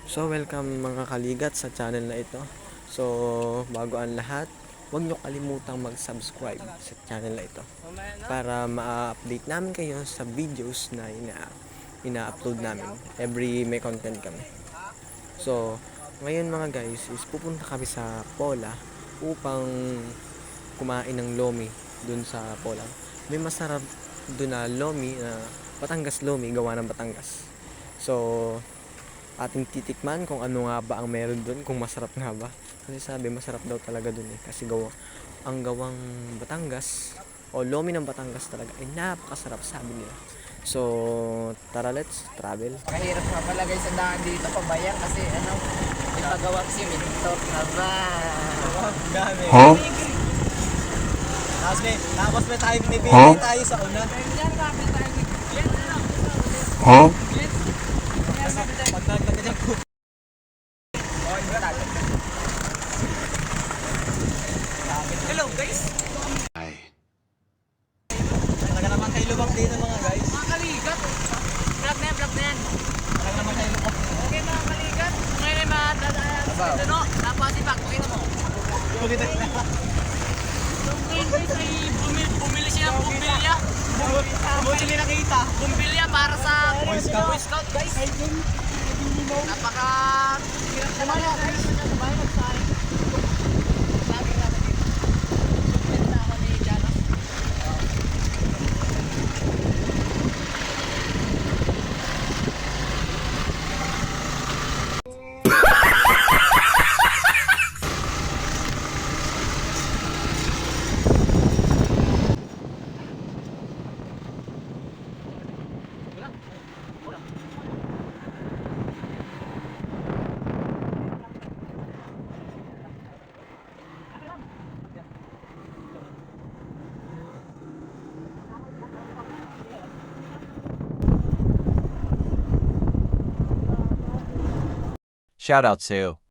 So welcome mga kaligat sa channel na ito. So bago ang lahat, huwag nyo kalimutang mag-subscribe sa channel na ito para ma-update namin kayo sa videos na ina-upload namin every may content kami. So ngayon mga guys is pupunta kami sa Pola upang kumain ng lomi dun sa Pola. May masarap dun na lomi na Batangas lomi gawa ng Batangas. So ating titikman kung ano nga ba ang meron doon, kung masarap nga ba. Kasi sabi masarap daw talaga doon kasi ang gawang Batangas o lomi ng Batangas talaga ay napakasarap sabi nila. So tara, let's travel. Mahirap nga pala guys ang daan dito pabayan kasi ginagawang simento. Aba! Dami. Huh? Tapos may tayo binibili tayo sa una. Huh? Pag nagtagad po. Hello guys! Talaga naman kayo lubak dito mga guys. Mga kaligat! Vlog na yan, vlog na yan. Talaga naman kayo lubak. Okay mga kaligat, ngayon ay matadaan sa ano, napasipag, pakita mo. Yung guys ay bumili siya ng bumbilya. Hindi nakita. Bumbilya para sa Boy Scout. Boy Scout guys. Napaka hirap naman yan guys. Sabay nagsahin. Sabi nga natin. Benta ako ni Jana. Shout out to